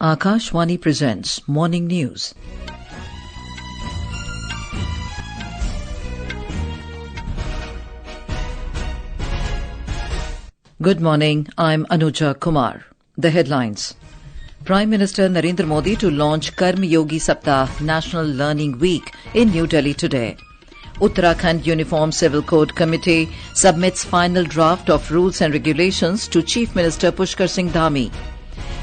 Akashvani presents Morning News. Good morning, I'm Anuja Kumar. The headlines. Prime Minister Narendra Modi to launch Karmayogi Saptah-National Learning Week in New Delhi today. Uttarakhand Uniform Civil Code Committee submits final draft of rules and regulations to Chief Minister Pushkar Singh Dhami.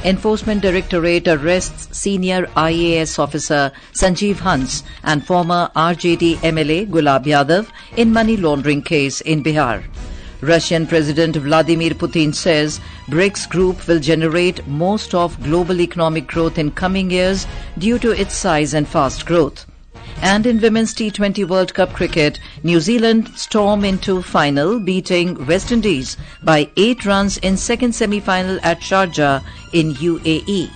Enforcement Directorate arrests senior IAS officer Sanjeev Hans and former RJD MLA Gulab Yadav in money laundering case in Bihar. Russian President Vladimir Putin says BRICS group will generate most of global economic growth in coming years due to its size and fast growth. And in Women's T20 World Cup cricket, New Zealand storm into final, beating West Indies by 8 runs in second semi-final at Sharjah in UAE.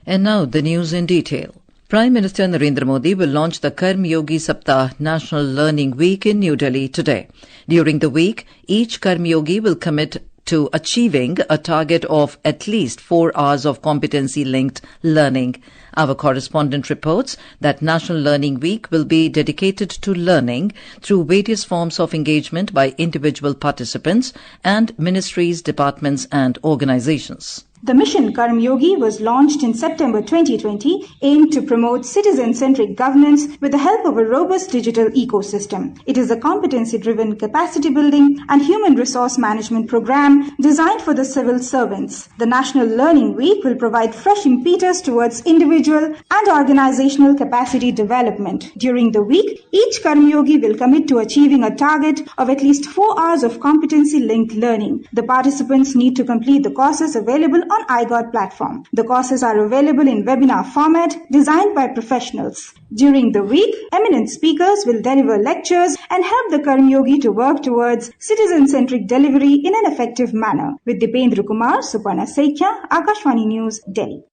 And now the news in detail. Prime Minister Narendra Modi will launch the Karmayogi Saptah-National Learning Week in New Delhi today. During the week, each Karmayogi will commit to achieving a target of at least 4 hours of competency-linked learning. Our correspondent reports that National Learning Week will be dedicated to learning through various forms of engagement by individual participants and ministries, departments and organizations. The mission Karmayogi was launched in September 2020, aimed to promote citizen-centric governance with the help of a robust digital ecosystem. It is a competency-driven capacity building and human resource management program designed for the civil servants. The National Learning Week will provide fresh impetus towards individual and organizational capacity development. During the week, each Karmayogi will commit to achieving a target of at least 4 hours of competency-linked learning. The participants need to complete the courses available on iGod platform. The courses are available in webinar format designed by professionals. During the week, eminent speakers will deliver lectures and help the Karmayogi to work towards citizen-centric delivery in an effective manner. With Dipendra Kumar, Suparna Sekhya, Akashvani News, Delhi.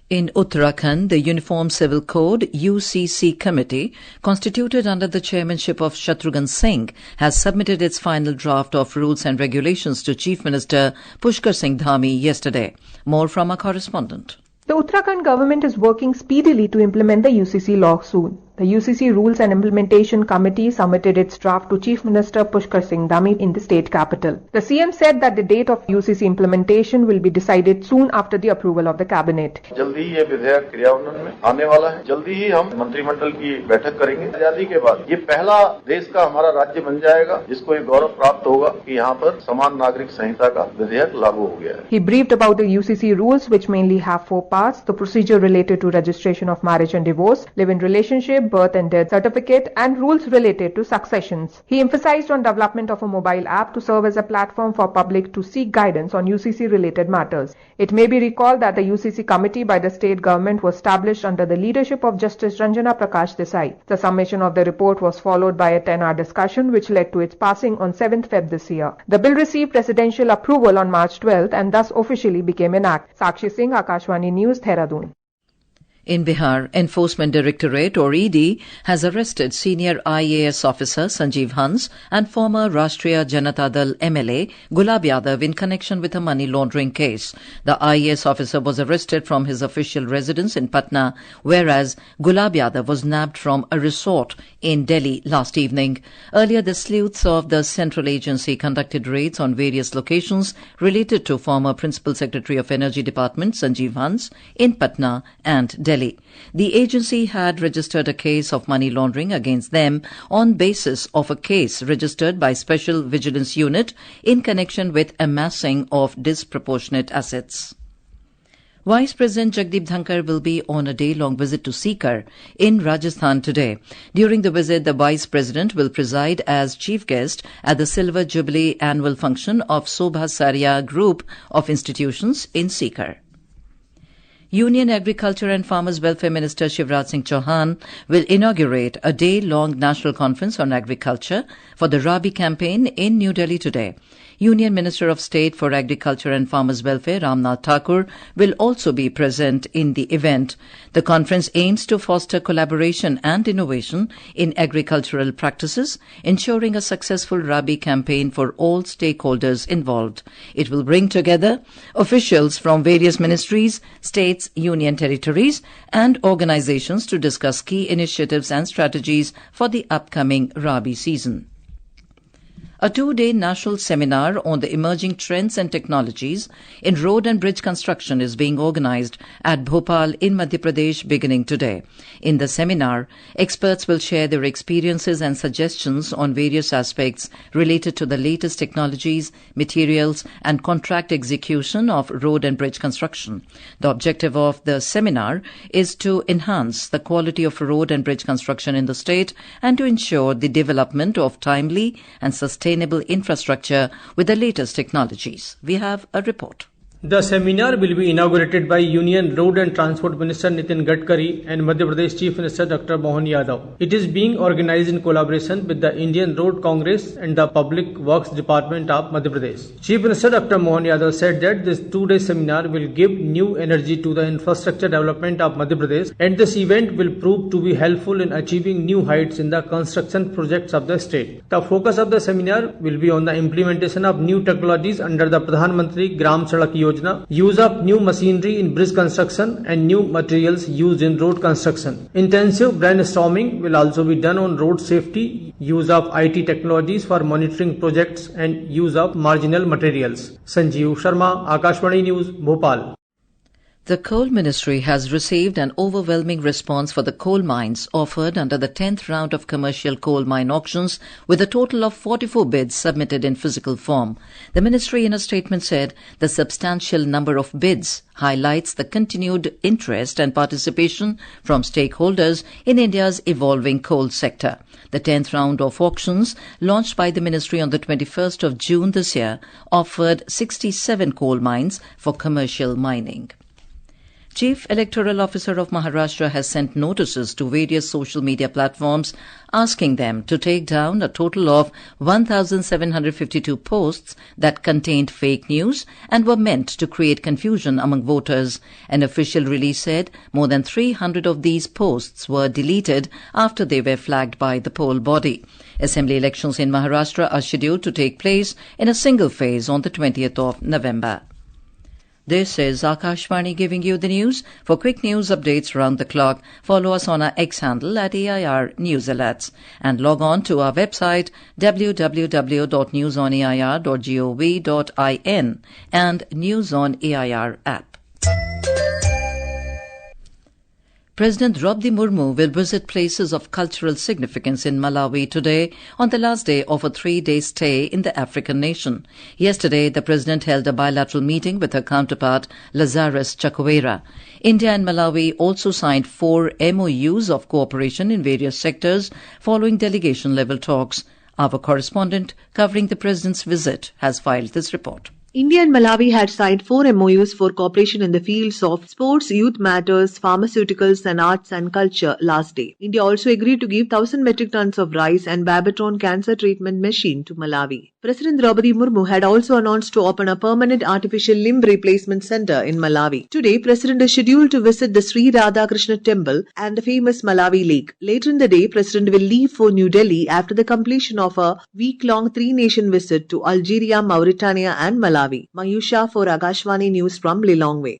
In Uttarakhand, the Uniform Civil Code UCC committee, constituted under the chairmanship of Shatrughan Singh, has submitted its final draft of rules and regulations to Chief Minister Pushkar Singh Dhami yesterday. More from our correspondent. The Uttarakhand government is working speedily to implement the UCC law soon. The UCC Rules and Implementation Committee submitted its draft to Chief Minister Pushkar Singh Dhami in the state capital. The CM said that the date of UCC implementation will be decided soon after the approval of the cabinet. जल्दी ही ये विधेयक क्रियान्वयन में आने वाला है। जल्दी ही हम मंत्रिमंडल की बैठक करेंगे। आजादी के बाद ये पहला देश का हमारा राज्य बन जाएगा जिसको ये गौरव प्राप्त होगा कि यहाँ पर समान नागरिक संहिता का विधेयक लागू हो गया है। He briefed about the UCC rules, which mainly have 4 parts: the procedure related to registration of marriage and divorce, live-in relationship, birth and death certificate, and rules related to successions. He emphasized on development of a mobile app to serve as a platform for public to seek guidance on UCC related matters. It may be recalled that the UCC committee by the state government was established under the leadership of Justice Ranjana Prakash Desai. The summation of the report was followed by a 10-hour discussion which led to its passing on 7th Feb this year. The bill received presidential approval on March 12th and thus officially became an act. Sakshi Singh, Akashvani News, Dehradun. In Bihar, Enforcement Directorate or ED has arrested senior IAS officer Sanjeev Hans and former Rashtriya Janata Dal MLA Gulab Yadav in connection with a money laundering case. The IAS officer was arrested from his official residence in Patna, whereas Gulab Yadav was nabbed from a resort in Delhi last evening. Earlier, the sleuths of the central agency conducted raids on various locations related to former Principal Secretary of Energy Department Sanjeev Hans in Patna and Delhi. The agency had registered a case of money laundering against them on basis of a case registered by Special Vigilance Unit in connection with amassing of disproportionate assets. Vice President Jagdeep Dhankar will be on a day-long visit to Sikar in Rajasthan today. During the visit, the Vice President will preside as chief guest at the Silver Jubilee annual function of Sobha Saria Group of Institutions in Sikar. Union Agriculture and Farmers Welfare Minister Shivraj Singh Chauhan will inaugurate a day-long national conference on agriculture for the Rabi campaign in New Delhi today. Union Minister of State for Agriculture and Farmers Welfare, Ramnath Thakur, will also be present in the event. The conference aims to foster collaboration and innovation in agricultural practices, ensuring a successful Rabi campaign for all stakeholders involved. It will bring together officials from various ministries, states, union territories, and organizations to discuss key initiatives and strategies for the upcoming Rabi season. A 2-day national seminar on the emerging trends and technologies in road and bridge construction is being organized at Bhopal in Madhya Pradesh beginning today. In the seminar, experts will share their experiences and suggestions on various aspects related to the latest technologies, materials, and contract execution of road and bridge construction. The objective of the seminar is to enhance the quality of road and bridge construction in the state and to ensure the development of timely and sustainable infrastructure with the latest technologies. We have a report. The seminar will be inaugurated by Union Road and Transport Minister Nitin Gadkari and Madhya Pradesh Chief Minister Dr. Mohan Yadav. It is being organized in collaboration with the Indian Road Congress and the Public Works Department of Madhya Pradesh. Chief Minister Dr. Mohan Yadav said that this 2-day seminar will give new energy to the infrastructure development of Madhya Pradesh, and this event will prove to be helpful in achieving new heights in the construction projects of the state. The focus of the seminar will be on the implementation of new technologies under the Pradhan Mantri Gram Sadak Yojana, use of new machinery in bridge construction and new materials used in road construction. Intensive brainstorming will also be done on road safety, use of IT technologies for monitoring projects and use of marginal materials. Sanjeev Sharma, Akashvani News, Bhopal. The Coal Ministry has received an overwhelming response for the coal mines offered under the 10th round of commercial coal mine auctions, with a total of 44 bids submitted in physical form. The Ministry in a statement said the substantial number of bids highlights the continued interest and participation from stakeholders in India's evolving coal sector. The 10th round of auctions, launched by the Ministry on the 21st of June this year, offered 67 coal mines for commercial mining. Chief Electoral Officer of Maharashtra has sent notices to various social media platforms asking them to take down a total of 1,752 posts that contained fake news and were meant to create confusion among voters. An official release said more than 300 of these posts were deleted after they were flagged by the poll body. Assembly elections in Maharashtra are scheduled to take place in a single phase on the 20th of November. This is Akashvani giving you the news. For quick news updates round the clock, follow us on our X handle at AIR News Alerts and log on to our website www.newsonair.gov.in and News on AIR app. President Draupadi Murmu will visit places of cultural significance in Malawi today on the last day of a 3-day stay in the African nation. Yesterday, the President held a bilateral meeting with her counterpart, Lazarus Chakwera. India and Malawi also signed 4 MOUs of cooperation in various sectors following delegation-level talks. Our correspondent covering the President's visit has filed this report. India and Malawi had signed 4 MOUs for cooperation in the fields of sports, youth matters, pharmaceuticals and arts and culture last day. India also agreed to give 1,000 metric tons of rice and Babatron cancer treatment machine to Malawi. President Draupadi Murmu had also announced to open a permanent artificial limb replacement center in Malawi. Today, President is scheduled to visit the Sri Radhakrishna Temple and the famous Malawi Lake. Later in the day, President will leave for New Delhi after the completion of a week-long 3-nation visit to Algeria, Mauritania and Malawi. Mayusha for Akashvani News from Lilongwe.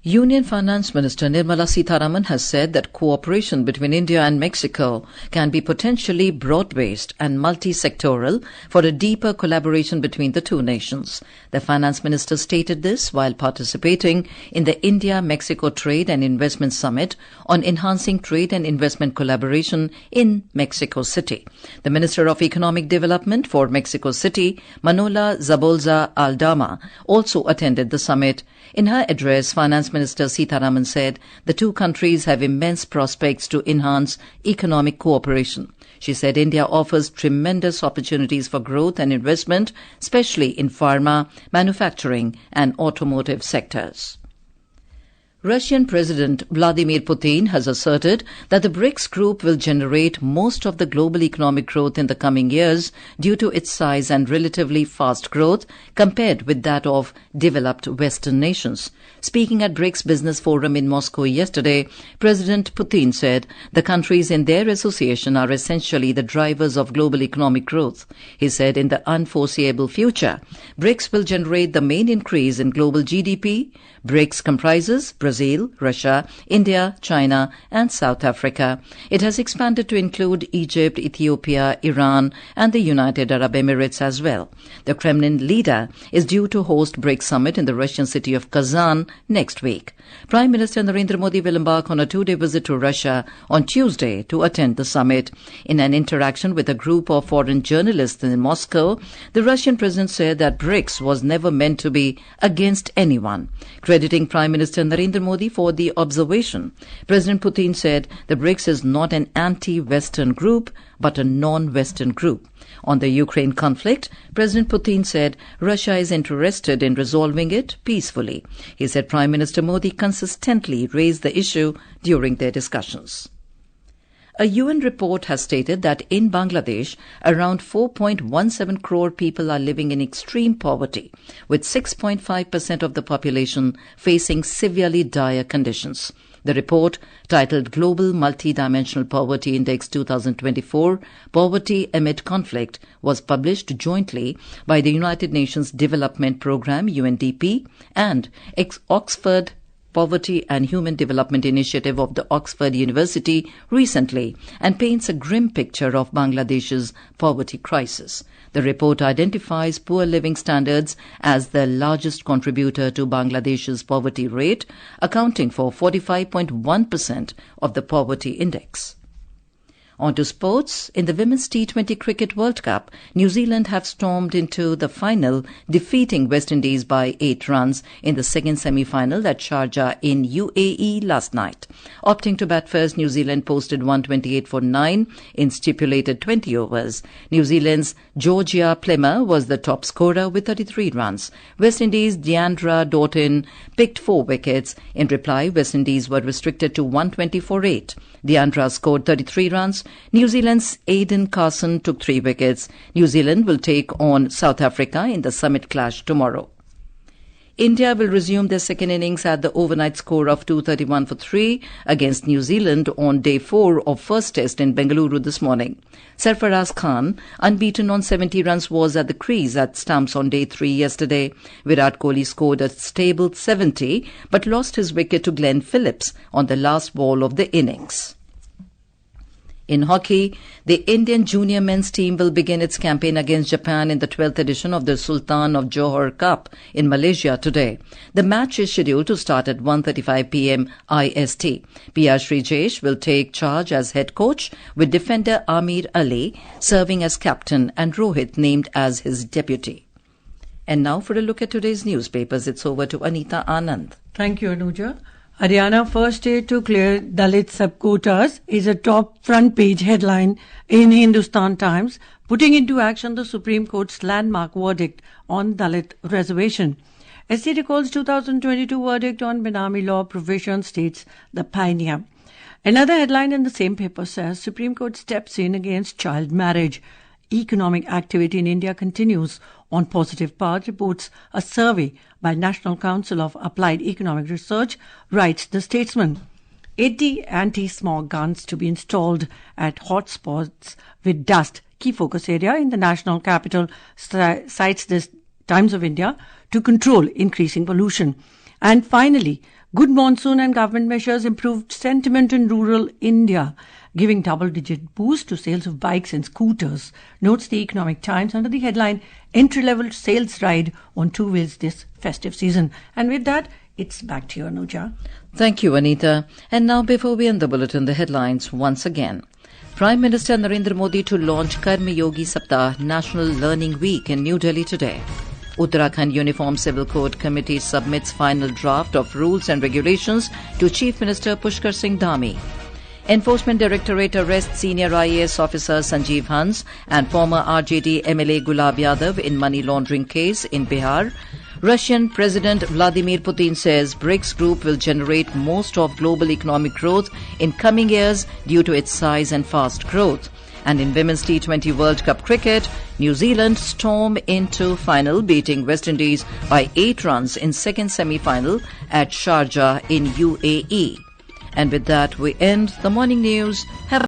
Union Finance Minister Nirmala Sitharaman has said that cooperation between India and Mexico can be potentially broad-based and multi-sectoral for a deeper collaboration between the two nations. The Finance Minister stated this while participating in the India-Mexico Trade and Investment Summit on enhancing trade and investment collaboration in Mexico City. The Minister of Economic Development for Mexico City, Manola Zabolza Aldama, also attended the summit. In her address, Finance Minister Sitharaman said the two countries have immense prospects to enhance economic cooperation. She said India offers tremendous opportunities for growth and investment, especially in pharma, manufacturing and automotive sectors. Russian President Vladimir Putin has asserted that the BRICS group will generate most of the global economic growth in the coming years due to its size and relatively fast growth compared with that of developed Western nations. Speaking at BRICS Business Forum in Moscow yesterday, President Putin said the countries in their association are essentially the drivers of global economic growth. He said in the unforeseeable future, BRICS will generate the main increase in global GDP. BRICS comprises Brazil, Russia, India, China and South Africa. It has expanded to include Egypt, Ethiopia, Iran and the United Arab Emirates as well. The Kremlin leader is due to host BRICS summit in the Russian city of Kazan next week. Prime Minister Narendra Modi will embark on a two-day visit to Russia on Tuesday to attend the summit. In an interaction with a group of foreign journalists in Moscow, the Russian president said that BRICS was never meant to be against anyone. Crediting Prime Minister Narendra Modi for the observation, President Putin said the BRICS is not an anti-Western group, but a non-Western group. On the Ukraine conflict, President Putin said Russia is interested in resolving it peacefully. He said Prime Minister Modi consistently raised the issue during their discussions. A UN report has stated that in Bangladesh, around 4.17 crore people are living in extreme poverty, with 6.5% of the population facing severely dire conditions. The report, titled Global Multidimensional Poverty Index 2024, Poverty Amid Conflict, was published jointly by the United Nations Development Programme, UNDP, and Oxford Poverty and Human Development Initiative of the Oxford University recently, and paints a grim picture of Bangladesh's poverty crisis. The report identifies poor living standards as the largest contributor to Bangladesh's poverty rate, accounting for 45.1% of the poverty index. On to sports. In the Women's T20 Cricket World Cup, New Zealand have stormed into the final, defeating West Indies by 8 runs in the second semi-final at Sharjah in UAE last night. Opting to bat first, New Zealand posted 128 for 9 in stipulated 20 overs. New Zealand's Georgia Plemmer was the top scorer with 33 runs. West Indies' Deandra Doughton picked 4 wickets. In reply, West Indies were restricted to 120 for 8. Deandra scored 33 runs. New Zealand's Aidan Carson took 3 wickets. New Zealand will take on South Africa in the summit clash tomorrow. India will resume their second innings at the overnight score of 231 for 3 against New Zealand on day 4 of first test in Bengaluru this morning. Sarfaraz Khan, unbeaten on 70 runs, was at the crease at stumps on day 3 yesterday. Virat Kohli scored a stable 70 but lost his wicket to Glenn Phillips on the last ball of the innings. In hockey, the Indian junior men's team will begin its campaign against Japan in the 12th edition of the Sultan of Johor Cup in Malaysia today. The match is scheduled to start at 1:35 p.m. IST. PR Srijesh will take charge as head coach, with defender Amir Ali serving as captain and Rohit named as his deputy. And now for a look at today's newspapers, it's over to Anita Anand. Thank you, Anuja. Haryana first state to clear Dalit sub-quotas is a top front page headline in Hindustan Times, putting into action the Supreme Court's landmark verdict on Dalit reservation. SC recalls 2022 verdict on Benami law provision, states the pioneer. Another headline in the same paper says Supreme Court steps in against child marriage. Economic activity in India continues on positive path, reports a survey by National Council of Applied Economic Research, writes the statesman. 80 anti-smog guns to be installed at hotspots with dust. Key focus area in the national capital, cites this Times of India, to control increasing pollution. And finally, good monsoon and government measures improved sentiment in rural India, giving double-digit boost to sales of bikes and scooters, notes the Economic Times under the headline, Entry-Level Sales Ride on Two Wheels this festive season. And with that, it's back to you, Anuja. Thank you, Anita. And now, before we end the bulletin, the headlines once again. Prime Minister Narendra Modi to launch Karmayogi Saptah-National Learning Week in New Delhi today. Uttarakhand Uniform Civil Code Committee submits final draft of rules and regulations to Chief Minister Pushkar Singh Dhami. Enforcement Directorate arrests senior IAS officer Sanjeev Hans and former RJD MLA Gulab Yadav in money laundering case in Bihar. Russian President Vladimir Putin says BRICS group will generate most of global economic growth in coming years due to its size and fast growth. And in Women's T20 World Cup cricket, New Zealand storm into final, beating West Indies by 8 runs in second semi-final at Sharjah in UAE. And with that, we end the morning news. Have